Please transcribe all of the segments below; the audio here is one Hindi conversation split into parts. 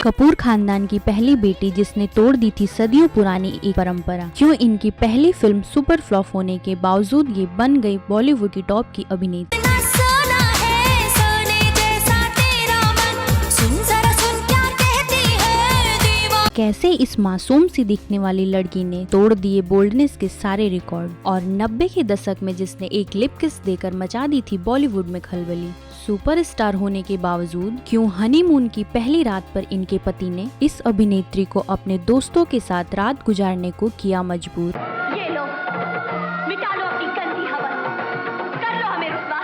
कपूर खानदान की पहली बेटी जिसने तोड़ दी थी सदियों पुरानी एक परंपरा। क्यों इनकी पहली फिल्म सुपर फ्लॉप होने के बावजूद ये बन गई बॉलीवुड की टॉप की अभिनेत्री। कैसे इस मासूम सी दिखने वाली लड़की ने तोड़ दिए बोल्डनेस के सारे रिकॉर्ड, और 90 के दशक में जिसने एक लिप किस देकर मचा दी थी बॉलीवुड में खलबली। सुपरस्टार होने के बावजूद क्यों हनीमून की पहली रात पर इनके पति ने इस अभिनेत्री को अपने दोस्तों के साथ रात गुजारने को किया मजबूर। ये लो, मिटा लो अपनी गंदी हवस, कर लो हमें रुसवा,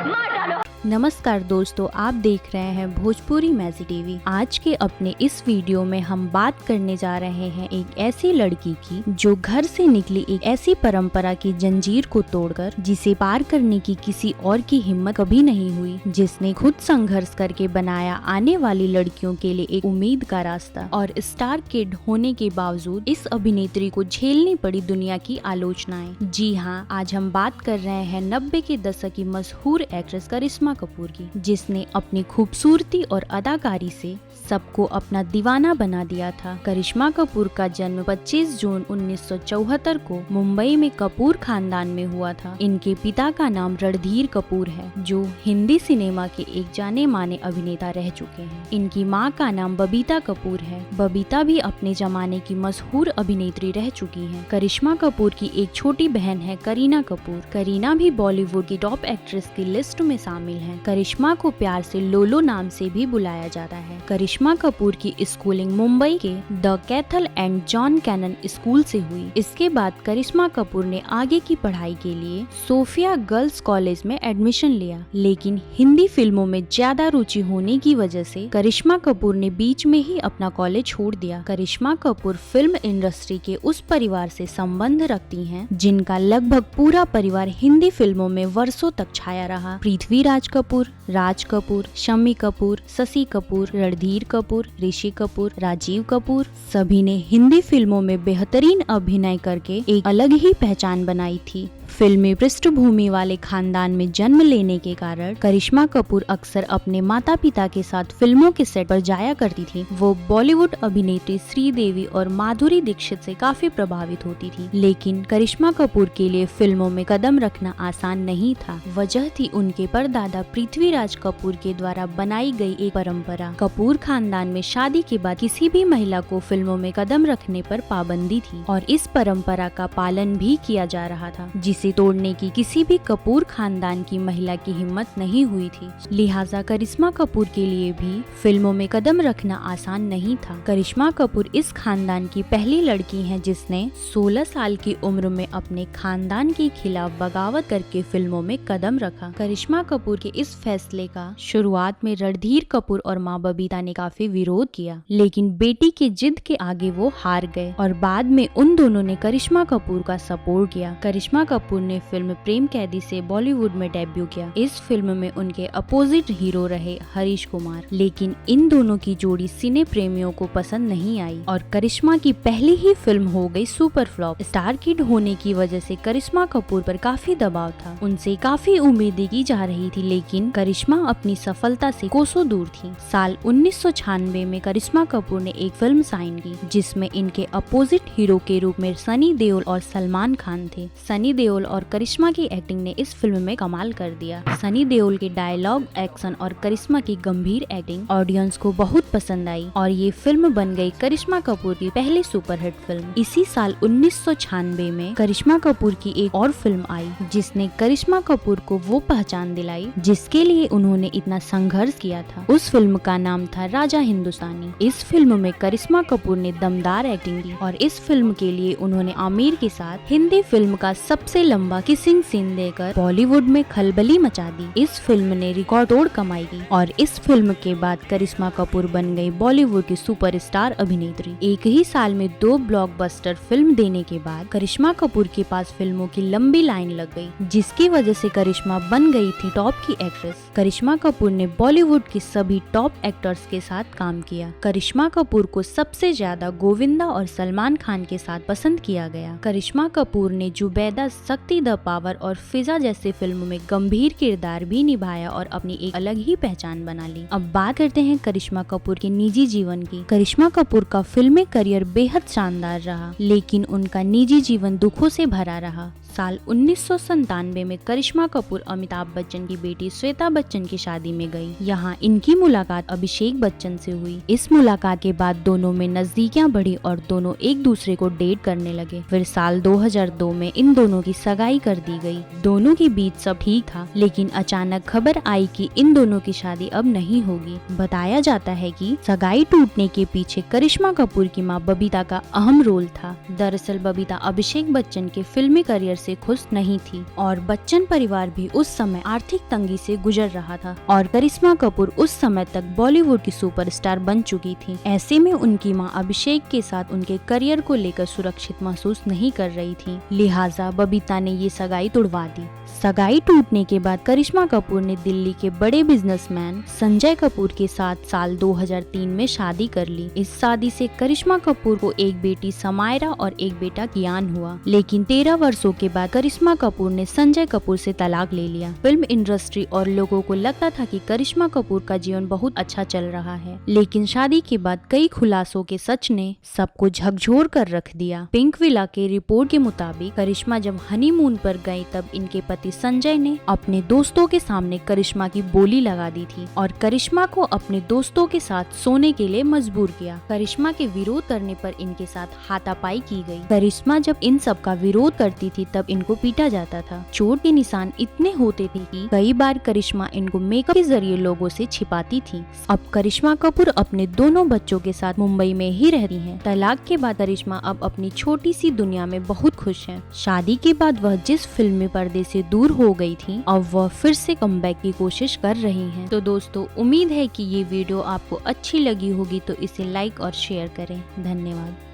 मार डालो। नमस्कार दोस्तों, आप देख रहे हैं भोजपुरी मैजी टीवी। आज के अपने इस वीडियो में हम बात करने जा रहे हैं एक ऐसी लड़की की जो घर से निकली एक ऐसी परंपरा की जंजीर को तोड़कर जिसे पार करने की किसी और की हिम्मत कभी नहीं हुई, जिसने खुद संघर्ष करके बनाया आने वाली लड़कियों के लिए एक उम्मीद का रास्ता। और स्टार किड होने के बावजूद इस अभिनेत्री को झेलनी पड़ी दुनिया की आलोचनाएं। जी हाँ, आज हम बात कर रहे हैं 90 के दशक की मशहूर एक्ट्रेस करिश्मा कपूर की, जिसने अपनी खूबसूरती और अदाकारी से सबको अपना दीवाना बना दिया था। करिश्मा कपूर का जन्म 25 जून 1974 को मुंबई में कपूर खानदान में हुआ था। इनके पिता का नाम रणधीर कपूर है, जो हिंदी सिनेमा के एक जाने माने अभिनेता रह चुके हैं। इनकी मां का नाम बबीता कपूर है। बबीता भी अपने जमाने की मशहूर अभिनेत्री रह चुकी है। करिश्मा कपूर की एक छोटी बहन है करीना कपूर। करीना भी बॉलीवुड की टॉप एक्ट्रेस की लिस्ट में शामिल है। करिश्मा को प्यार से लोलो नाम से भी बुलाया जाता है। करिश्मा कपूर की स्कूलिंग मुंबई के the Cathedral and John Connon School से हुई। इसके बाद करिश्मा कपूर ने आगे की पढ़ाई के लिए सोफिया गर्ल्स कॉलेज में एडमिशन लिया, लेकिन हिंदी फिल्मों में ज्यादा रुचि होने की वजह से करिश्मा कपूर ने बीच में ही अपना कॉलेज छोड़ दिया। करिश्मा कपूर फिल्म इंडस्ट्री के उस परिवार से संबंध रखती हैं जिनका लगभग पूरा परिवार हिंदी फिल्मों में वर्षों तक छाया रहा। पृथ्वीराज कपूर, राज कपूर, शम्मी कपूर, शशि कपूर, रणधीर कपूर, ऋषि कपूर, राजीव कपूर, सभी ने हिंदी फिल्मों में बेहतरीन अभिनय करके एक अलग ही पहचान बनाई थी। फिल्मी पृष्ठभूमि वाले खानदान में जन्म लेने के कारण करिश्मा कपूर अक्सर अपने माता पिता के साथ फिल्मों के सेट पर जाया करती थी। वो बॉलीवुड अभिनेत्री श्रीदेवी और माधुरी दीक्षित से काफी प्रभावित होती थी, लेकिन करिश्मा कपूर के लिए फिल्मों में कदम रखना आसान नहीं था। वजह थी उनके परदादा पृथ्वीराज कपूर के द्वारा बनाई गई एक परंपरा। कपूर खानदान में शादी के बाद किसी भी महिला को फिल्मों में कदम रखने पर पाबंदी थी, और इस परंपरा का पालन भी किया जा रहा था, जिसे तोड़ने की किसी भी कपूर खानदान की महिला की हिम्मत नहीं हुई थी। लिहाजा करिश्मा कपूर के लिए भी फिल्मों में कदम रखना आसान नहीं था। करिश्मा कपूर इस खानदान की पहली लड़की हैं जिसने 16 साल की उम्र में अपने खानदान के खिलाफ बगावत करके फिल्मों में कदम रखा। करिश्मा कपूर के इस फैसले का शुरुआत में रणधीर कपूर और मां बबीता ने काफी विरोध किया, लेकिन बेटी की जिद के आगे वो हार गए और बाद में उन दोनों ने करिश्मा कपूर का सपोर्ट किया। करिश्मा कपूर ने फिल्म प्रेम कैदी से बॉलीवुड में डेब्यू किया। इस फिल्म में उनके अपोजिट हीरो रहे हरीश कुमार, लेकिन इन दोनों की जोड़ी सिने प्रेमियों को पसंद नहीं आई और करिश्मा की पहली ही फिल्म हो गई सुपर फ्लॉप। स्टार किड होने की वजह से करिश्मा कपूर पर काफी दबाव था। उनसे काफी उम्मीदें की जा रही थी, लेकिन करिश्मा अपनी सफलता से कोसों दूर थी। साल 1996 में करिश्मा कपूर ने एक फिल्म साइन की जिसमें इनके अपोजिट हीरो के रूप में सनी देओल और सलमान खान थे। सनी देओल और करिश्मा की एक्टिंग ने इस फिल्म में कमाल कर दिया। सनी देओल के डायलॉग, एक्शन और करिश्मा की गंभीर एक्टिंग ऑडियंस को बहुत पसंद आई और ये फिल्म बन गई करिश्मा कपूर की पहली सुपरहिट फिल्म। इसी साल 1996 में करिश्मा कपूर की एक और फिल्म आई जिसने करिश्मा कपूर को वो पहचान दिलाई जिसके लिए उन्होंने इतना संघर्ष किया था। उस फिल्म का नाम था राजा हिंदुस्तानी। इस फिल्म में करिश्मा कपूर ने दमदार एक्टिंग की और इस फिल्म के लिए उन्होंने आमिर के साथ हिंदी फिल्म का सबसे लंबा किसिंग सीन देकर बॉलीवुड में खलबली मचा दी। इस फिल्म ने रिकॉर्ड तोड़ कमाई की और इस फिल्म के बाद करिश्मा कपूर बन गई बॉलीवुड की सुपरस्टार अभिनेत्री। एक ही साल में 2 ब्लॉकबस्टर फिल्म देने के बाद करिश्मा कपूर के पास फिल्मों की लंबी लाइन लग गई, जिसकी वजह से करिश्मा बन गई थी टॉप की एक्ट्रेस। करिश्मा कपूर ने बॉलीवुड के सभी टॉप एक्टर्स के साथ काम किया। करिश्मा कपूर को सबसे ज्यादा गोविंदा और सलमान खान के साथ पसंद किया गया। करिश्मा कपूर ने जुबैदा शख्स शक्ति, द पावर और फिजा जैसे फिल्मों में गंभीर किरदार भी निभाया और अपनी एक अलग ही पहचान बना ली। अब बात करते हैं करिश्मा कपूर के निजी जीवन की। करिश्मा कपूर का फिल्मी करियर बेहद शानदार रहा, लेकिन उनका निजी जीवन दुखों से भरा रहा। साल 1997 में करिश्मा कपूर अमिताभ बच्चन की बेटी श्वेता बच्चन की शादी में गई। यहाँ इनकी मुलाकात अभिषेक बच्चन से हुई। इस मुलाकात के बाद दोनों में नजदीकियां बढ़ी और दोनों एक दूसरे को डेट करने लगे। फिर साल 2002 में इन दोनों की सगाई कर दी गई। दोनों के बीच सब ठीक था, लेकिन अचानक खबर आई कि इन दोनों की शादी अब नहीं होगी। बताया जाता है कि सगाई टूटने के पीछे करिश्मा कपूर की मां बबीता का अहम रोल था। दरअसल बबीता अभिषेक बच्चन के फिल्मी करियर से खुश नहीं थी और बच्चन परिवार भी उस समय आर्थिक तंगी से गुजर रहा था और करिश्मा कपूर उस समय तक बॉलीवुड की सुपरस्टार बन चुकी थी। ऐसे में उनकी मां अभिषेक के साथ उनके करियर को लेकर सुरक्षित महसूस नहीं कर रही थी, लिहाजा बबीता ने ये सगाई तुड़वा दी। सगाई टूटने के बाद करिश्मा कपूर ने दिल्ली के बड़े बिजनेसमैन संजय कपूर के साथ साल 2003 में शादी कर ली। इस शादी से करिश्मा कपूर को एक बेटी समायरा और एक बेटा कियान हुआ, लेकिन 13 वर्षों के बाद करिश्मा कपूर ने संजय कपूर से तलाक ले लिया। फिल्म इंडस्ट्री और लोगों को लगता था कि करिश्मा कपूर का जीवन बहुत अच्छा चल रहा है, लेकिन शादी के बाद कई खुलासों के सच ने सबको झकझोर कर रख दिया। पिंक विला के रिपोर्ट के मुताबिक करिश्मा जब हनीमून पर गई तब इनके पति संजय ने अपने दोस्तों के सामने करिश्मा की बोली लगा दी थी और करिश्मा को अपने दोस्तों के साथ सोने के लिए मजबूर किया। करिश्मा के विरोध करने पर इनके साथ हाथापाई की गई। करिश्मा जब इन सब का विरोध करती थी तब इनको पीटा जाता था। चोट के निशान इतने होते थे कि कई बार करिश्मा इनको मेकअप के जरिए लोगों से छिपाती थी। अब करिश्मा कपूर अपने दोनों बच्चों के साथ मुंबई में ही रहती हैं। तलाक के बाद करिश्मा अब अपनी छोटी सी दुनिया में बहुत खुश है। शादी के बाद वह जिस फिल्मी पर्दे से दूर हो गई थी, अब वह फिर से कमबैक की कोशिश कर रही हैं। तो दोस्तों, उम्मीद है कि ये वीडियो आपको अच्छी लगी होगी, तो इसे लाइक और शेयर करें। धन्यवाद।